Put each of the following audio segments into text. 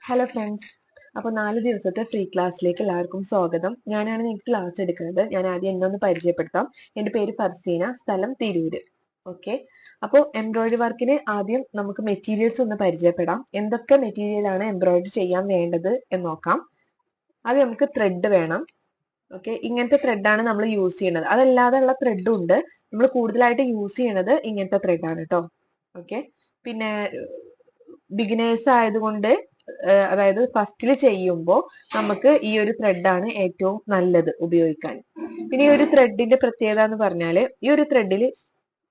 Hello friends. അപ്പോൾ 4 ദിവസത്തെ free ക്ലാസ്സിലേക്ക് എല്ലാവർക്കും സ്വാഗതം. ഞാനാണ് നിങ്ങൾക്ക് ക്ലാസ് എടുക്കുന്നത്. ഞാൻ ആദ്യം എന്നെ ഒന്ന് പരിചയപ്പെടുത്താം. എൻ്റെ പേര് ഫർസീന, സ്ഥലം തിരൂര്. ഓക്കെ. അപ്പോൾ എംബ്രോയിഡറി വർക്കിന് ആദ്യം നമുക്ക് മെറ്റീരിയൽസ് ഒന്ന് പരിചയപ്പെടാം. എന്തൊക്കെ മെറ്റീരിയലാണ് എംബ്രോയിഡറി ചെയ്യാൻ വേണ്ടത് എന്ന് നോക്കാം. ആദ്യം നമുക്ക് ത്രെഡ് വേണം. ഓക്കെ, ഇങ്ങനത്തെ ത്രെഡാണ് നമ്മൾ യൂസ് ചെയ്യുന്നത്. അതല്ലാതെ ഉള്ള ത്രെഡും ഉണ്ട്. നമ്മൾ കൂടുതലായിട്ട് യൂസ് ചെയ്യണത് ഇങ്ങനത്തെ ത്രെഡാണ് കേട്ടോ. ഓക്കെ. പിന്നെ ബിഗിനേഴ്സ് ആയതുകൊണ്ട് അതായത് ഫസ്റ്റിൽ ചെയ്യുമ്പോൾ നമുക്ക് ഈ ഒരു ത്രെഡാണ് ഏറ്റവും നല്ലത് ഉപയോഗിക്കാൻ. പിന്നെ ഈ ഒരു ത്രെഡിന്റെ പ്രത്യേകത എന്ന് പറഞ്ഞാൽ ഈ ഒരു ത്രെഡിൽ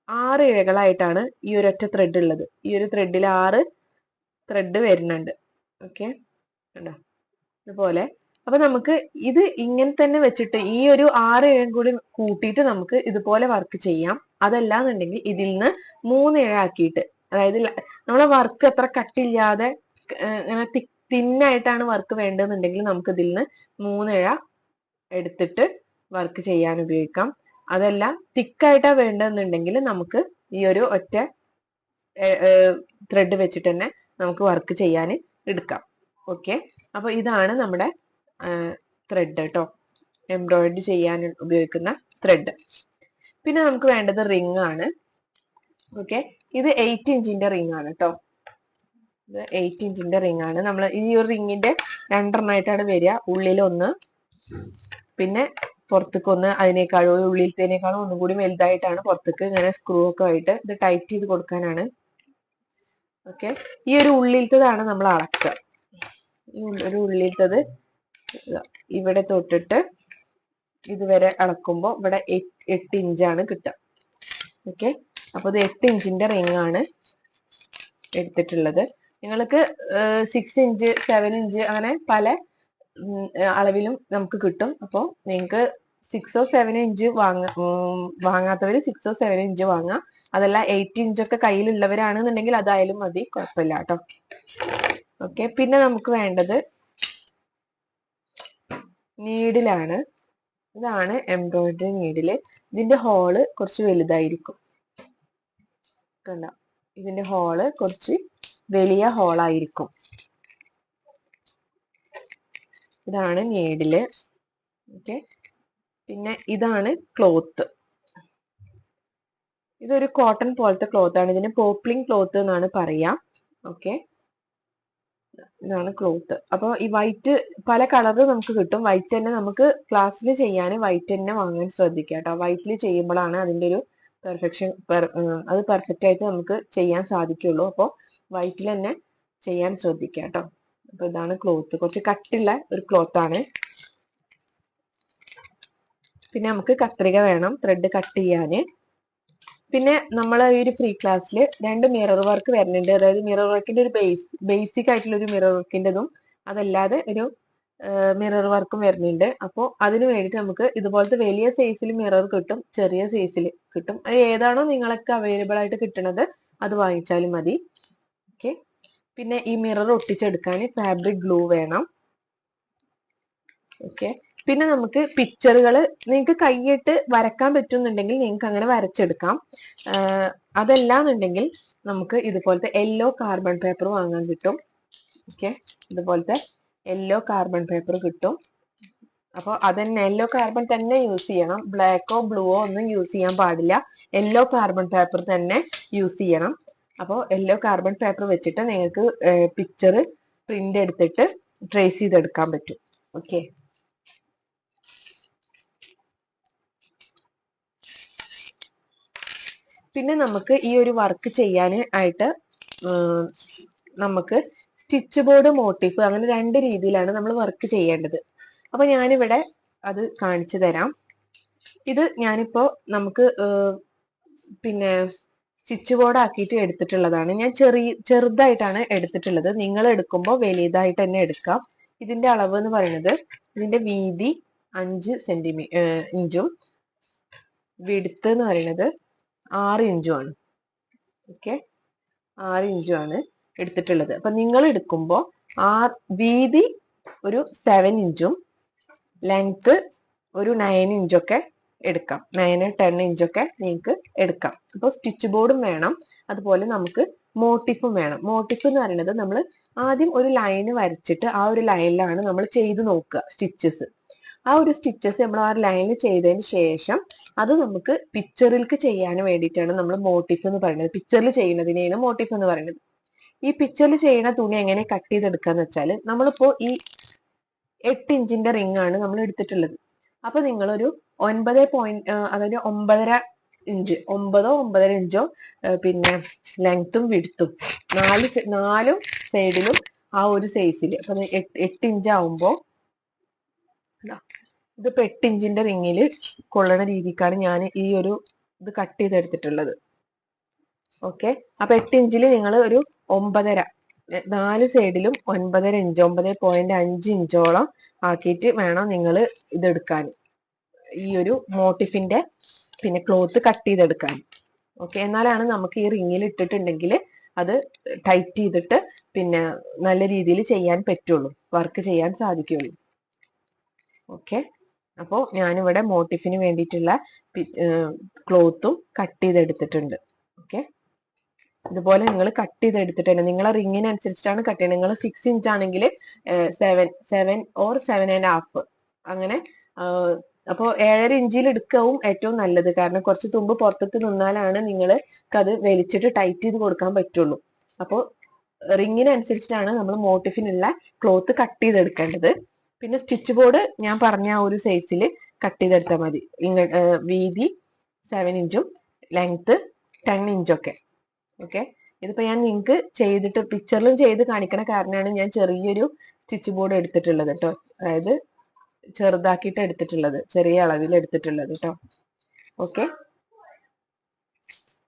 6 ഇഴകളായിട്ടാണ് ഈ ഒരു ഒറ്റ ത്രെഡ് ഉള്ളത്. ഈ ഒരു ത്രെഡിൽ 6 ത്രെഡ് വരുന്നുണ്ട്. ഓക്കെ, ഇതുപോലെ. അപ്പൊ നമുക്ക് ഇത് ഇങ്ങനെ തന്നെ വെച്ചിട്ട് ഈ ഒരു 6 ഇഴം കൂടി കൂട്ടിയിട്ട് നമുക്ക് ഇതുപോലെ വർക്ക് ചെയ്യാം. അതല്ലാന്നുണ്ടെങ്കിൽ ഇതിൽ നിന്ന് 3 ഇഴ ആക്കിയിട്ട്, അതായത് നമ്മളെ വർക്ക് അത്ര കട്ടില്ലാതെ ഇങ്ങനെ തിന്നായിട്ടാണ് വർക്ക് വേണ്ടതെന്നുണ്ടെങ്കിൽ നമുക്ക് ഇതിൽ നിന്ന് 3 ഇഴ എടുത്തിട്ട് വർക്ക് ചെയ്യാൻ ഉപയോഗിക്കാം. അതല്ല തിക്കായിട്ടാ വേണ്ടതെന്നുണ്ടെങ്കിൽ നമുക്ക് ഈ ഒരു ഒറ്റ ത്രെഡ് വെച്ചിട്ട് തന്നെ നമുക്ക് വർക്ക് ചെയ്യാൻ എടുക്കാം. ഓക്കെ, അപ്പൊ ഇതാണ് നമ്മുടെ ത്രെഡ് കേട്ടോ, എംബ്രോയിഡറി ചെയ്യാൻ ഉപയോഗിക്കുന്ന ത്രെഡ്. പിന്നെ നമുക്ക് വേണ്ടത് റിംഗ് ആണ്. ഓക്കെ, ഇത് 8 ഇഞ്ചിന്റെ റിംഗ് ആണ് കേട്ടോ. ഇത് 8 ഇഞ്ചിന്റെ റിംഗ് ആണ്. നമ്മൾ ഈ ഒരു റിംഗിന്റെ 2 എണ്ണമായിട്ടാണ് വരിക. ഉള്ളിലൊന്ന്, പിന്നെ പുറത്തേക്ക് ഒന്ന്, അതിനേക്കാളും ഉള്ളിലത്തേനേക്കാളും ഒന്നും കൂടി വലുതായിട്ടാണ് പുറത്തേക്ക് ഇങ്ങനെ സ്ക്രൂ ഒക്കെ ആയിട്ട് ഇത് ടൈറ്റ് ചെയ്ത് കൊടുക്കാനാണ്. ഓക്കെ, ഈ ഒരു ഉള്ളിലത്തതാണ് നമ്മൾ അളക്കുക. ഈ ഒരു ഉള്ളിലത്തത് ഇവിടെ തൊട്ടിട്ട് ഇതുവരെ അളക്കുമ്പോൾ ഇവിടെ 8 ഇഞ്ചാണ് കിട്ടുക. ഓക്കെ, അപ്പൊ ഇത് 8 ഇഞ്ചിന്റെ റിംഗ് ആണ് എടുത്തിട്ടുള്ളത്. നിങ്ങൾക്ക് 6 ഇഞ്ച് 7 ഇഞ്ച് അങ്ങനെ പല അളവിലും നമുക്ക് കിട്ടും. അപ്പോൾ നിങ്ങൾക്ക് 6 or 7 ഇഞ്ച് വാങ്ങാത്തവര് 6 or 7 ഇഞ്ച് വാങ്ങാം. അതല്ല 8 ഇഞ്ചൊക്കെ കയ്യിലുള്ളവരാണെന്നുണ്ടെങ്കിൽ അതായാലും മതി, കുഴപ്പമില്ല കേട്ടോ. ഓക്കെ, പിന്നെ നമുക്ക് വേണ്ടത് നീഡിലാണ്. ഇതാണ് എംബ്രോയിഡറി നീഡില്. ഇതിന്റെ ഹോള് കുറച്ച് വലുതായിരിക്കും. കണ്ടോ, ഇതിന്റെ ഹോള് കുറച്ച് വലിയ ഹോളായിരിക്കും. ഇതാണ് നീഡില്. ഓക്കെ, പിന്നെ ഇതാണ് ക്ലോത്ത്. ഇതൊരു കോട്ടൺ പോലത്തെ ക്ലോത്ത് ആണ്. ഇതിന് പോപ്ലിംഗ് ക്ലോത്ത് എന്നാണ് പറയാ. ഓക്കെ, ഇതാണ് ക്ലോത്ത്. അപ്പൊ ഈ വൈറ്റ് പല കളറ് നമുക്ക് കിട്ടും. വൈറ്റ് തന്നെ നമുക്ക് ക്ലാസ്സിൽ ചെയ്യാൻ വൈറ്റ് തന്നെ വാങ്ങാൻ ശ്രദ്ധിക്കുക കേട്ടോ. വൈറ്റിൽ ചെയ്യുമ്പോഴാണ് അതിന്റെ ഒരു പെർഫെക്ഷൻ അത് പെർഫെക്റ്റ് ആയിട്ട് നമുക്ക് ചെയ്യാൻ സാധിക്കുള്ളൂ. അപ്പോൾ വൈറ്റിൽ തന്നെ ചെയ്യാൻ ശ്രദ്ധിക്കുക കേട്ടോ. അപ്പൊ ഇതാണ് ക്ലോത്ത്, കുറച്ച് കട്ടിയുള്ള ഒരു ക്ലോത്ത് ആണ്. പിന്നെ നമുക്ക് കത്രിക വേണം ത്രെഡ് കട്ട് ചെയ്യാന്. പിന്നെ നമ്മൾ ഈ ഒരു ഫ്രീ ക്ലാസ്സിൽ 2 മിറർ വർക്ക് വരുന്നുണ്ട്. അതായത് മിറർ വർക്കിന്റെ ഒരു ബേസിക് ആയിട്ടുള്ള ഒരു മിറർ വർക്കിൻ്റെതും അതല്ലാതെ ഒരു മിറർ വർക്കും വരുന്നുണ്ട്. അപ്പോൾ അതിന് വേണ്ടിയിട്ട് നമുക്ക് ഇതുപോലത്തെ വലിയ സൈസിൽ മിറർ കിട്ടും, ചെറിയ സൈസിൽ കിട്ടും. അത് ഏതാണോ നിങ്ങളൊക്കെ അവൈലബിൾ ആയിട്ട് കിട്ടുന്നത് അത് വാങ്ങിച്ചാലും മതി. ഓക്കെ, പിന്നെ ഈ മിറർ ഒട്ടിച്ചെടുക്കാൻ ഫാബ്രിക് ഗ്ലൂ വേണം. ഓക്കെ, പിന്നെ നമുക്ക് പിക്ചറുകൾ നിങ്ങൾക്ക് കൈയിട്ട് വരക്കാൻ പറ്റുന്നുണ്ടെങ്കിൽ നിങ്ങൾക്ക് അങ്ങനെ വരച്ചെടുക്കാം. അതല്ലാന്നുണ്ടെങ്കിൽ നമുക്ക് ഇതുപോലത്തെ യെല്ലോ കാർബൺ പേപ്പർ വാങ്ങാൻ കിട്ടും. ഓക്കെ, ഇതുപോലത്തെ യെല്ലോ കാർബൺ പേപ്പർ കിട്ടും. അപ്പോൾ അതന്നെ യെല്ലോ കാർബൺ തന്നെ യൂസ് ചെയ്യണം. ബ്ലാക്കോ ബ്ലൂവോ ഒന്നും യൂസ് ചെയ്യാൻ പാടില്ല. യെല്ലോ കാർബൺ പേപ്പർ തന്നെ യൂസ് ചെയ്യണം. അപ്പോൾ യെല്ലോ കാർബൺ പേപ്പർ വെച്ചിട്ട് നിങ്ങൾക്ക് പിക്ചർ പ്രിന്റ് എടുത്തിട്ട് ട്രേസ് ചെയ്തെടുക്കാൻ പറ്റും. ഓക്കെ, പിന്നെ നമുക്ക് ഈ ഒരു വർക്ക് ചെയ്യാൻ ആയിട്ട് നമുക്ക് സ്റ്റിച്ച് ബോർഡ് മോട്ടീഫ് അങ്ങനെ 2 രീതിയിലാണ് നമ്മൾ വർക്ക് ചെയ്യേണ്ടത്. അപ്പൊ ഞാനിവിടെ അത് കാണിച്ചു തരാം. ഇത് ഞാനിപ്പോ നമുക്ക് പിന്നെ സ്റ്റിച്ച് ബോർഡ് ആക്കിയിട്ട് എടുത്തിട്ടുള്ളതാണ്. ഞാൻ ചെറുതായിട്ടാണ് എടുത്തിട്ടുള്ളത്. നിങ്ങൾ എടുക്കുമ്പോൾ വലുതായിട്ട് തന്നെ എടുക്കാം. ഇതിന്റെ അളവ് എന്ന് പറയുന്നത്, ഇതിന്റെ വീതി 5 ഇഞ്ചും വിഡ്ത്ത് എന്ന് പറയുന്നത് 6 ഇഞ്ചുമാണ്. ഓക്കെ, 6 ഇഞ്ചുമാണ് എടുത്തിട്ടുള്ളത്. അപ്പൊ നിങ്ങൾ എടുക്കുമ്പോൾ വീതി ഒരു 7 ഇഞ്ചും ലെങ്ത് ഒരു 9 ഇഞ്ചൊക്കെ എടുക്കാം. 9-10 ഇഞ്ചൊക്കെ നിങ്ങൾക്ക് എടുക്കാം. അപ്പോൾ സ്റ്റിച്ച് ബോർഡും വേണം, അതുപോലെ നമുക്ക് മോട്ടിഫും വേണം. മോട്ടിഫ് എന്ന് പറയുന്നത് നമ്മൾ ആദ്യം ഒരു ലൈന് വരച്ചിട്ട് ആ ഒരു ലൈനിലാണ് നമ്മൾ ചെയ്ത് നോക്കുക സ്റ്റിച്ചസ്. ആ ഒരു സ്റ്റിച്ചസ് നമ്മൾ ആ ലൈനിൽ ചെയ്തതിന് ശേഷം അത് നമുക്ക് പിക്ചറിലേക്ക് ചെയ്യാൻ വേണ്ടിയിട്ടാണ് നമ്മൾ മോട്ടിഫ് എന്ന് പറയുന്നത്. പിക്ചറിൽ ചെയ്യുന്നതിനെയാണ് മോട്ടിഫ് എന്ന് പറയുന്നത്. ഈ പിക്ചറിൽ ചെയ്യുന്ന തുണി എങ്ങനെ കട്ട് ചെയ്തെടുക്കാന്ന് വെച്ചാൽ, നമ്മളിപ്പോ ഈ 8 ഇഞ്ചിന്റെ റിംഗ് ആണ് നമ്മൾ എടുത്തിട്ടുള്ളത്. അപ്പൊ നിങ്ങളൊരു 9 അതായത് 9.5 ഇഞ്ച്, 9-9.5 ഇഞ്ചോ പിന്നെ ലെങ്ത്തും വിഡ്ത്തും നാലും സൈഡിലും ആ ഒരു സൈസിൽ. അപ്പൊ 8 ഇഞ്ച് ആവുമ്പോ ഇതിപ്പോ 8 ഇഞ്ചിന്റെ റിങ്ങിൽ കൊള്ളണ രീതിക്കാണ് ഞാൻ ഈ ഒരു ഇത് കട്ട് ചെയ്തെടുത്തിട്ടുള്ളത്. ഓക്കെ, അപ്പൊ 8 ഇഞ്ചിൽ നിങ്ങൾ ഒരു 9.5, 4 സൈഡിലും 9.5 ഇഞ്ച്, 9.5 ഇഞ്ചോളം ആക്കിയിട്ട് വേണം നിങ്ങൾ ഇതെടുക്കാൻ, ഈ ഒരു മോട്ടിഫിന്റെ പിന്നെ ക്ലോത്ത് കട്ട് ചെയ്തെടുക്കാൻ. ഓക്കെ, എന്നാലാണ് നമുക്ക് ഈ റിങ്ങിൽ ഇട്ടിട്ടുണ്ടെങ്കിൽ അത് ടൈറ്റ് ചെയ്തിട്ട് പിന്നെ നല്ല രീതിയിൽ ചെയ്യാൻ പറ്റുള്ളൂ, വർക്ക് ചെയ്യാൻ സാധിക്കുള്ളൂ. ഓക്കെ, അപ്പോൾ ഞാനിവിടെ മോട്ടിഫിന് വേണ്ടിയിട്ടുള്ള ക്ലോത്തും കട്ട് ചെയ്തെടുത്തിട്ടുണ്ട്. ഓക്കെ, ഇതുപോലെ നിങ്ങൾ കട്ട് ചെയ്തെടുത്തിട്ട് തന്നെ നിങ്ങളെ റിങ്ങിനനുസരിച്ചിട്ടാണ് കട്ട് ചെയ്യുന്നത്. നിങ്ങൾ 6 ഇഞ്ച് ആണെങ്കിൽ 7 or 7.5 അങ്ങനെ. അപ്പോൾ 7.5 ഇഞ്ചിൽ എടുക്കാവും ഏറ്റവും നല്ലത്. കാരണം കുറച്ച് തുമ്പ് പുറത്തേക്ക് നിന്നാലാണ് നിങ്ങൾക്ക് അത് വലിച്ചിട്ട് ടൈറ്റ് ചെയ്ത് കൊടുക്കാൻ പറ്റുള്ളൂ. അപ്പോൾ റിങ്ങിനനുസരിച്ചിട്ടാണ് നമ്മൾ മോട്ടിഫിനുള്ള ക്ലോത്ത് കട്ട് ചെയ്തെടുക്കേണ്ടത്. പിന്നെ സ്റ്റിച്ച് ബോർഡ് ഞാൻ പറഞ്ഞ ആ ഒരു സൈസിൽ കട്ട് ചെയ്തെടുത്താൽ മതി. വീതി 7 ഇഞ്ചും ലെങ്ത് 10 ഇഞ്ചൊക്കെ. ഓക്കെ, ഇതിപ്പോ ഞാൻ നിങ്ങൾക്ക് ചെയ്തിട്ട് പിക്ചറിലും ചെയ്ത് കാണിക്കണ കാരണമാണ് ഞാൻ ചെറിയൊരു സ്റ്റിച്ച് ബോർഡ് എടുത്തിട്ടുള്ളത് കേട്ടോ. അതായത് ചെറുതാക്കിയിട്ട് എടുത്തിട്ടുള്ളത്, ചെറിയ അളവിൽ എടുത്തിട്ടുള്ളത് കേട്ടോ. ഓക്കെ,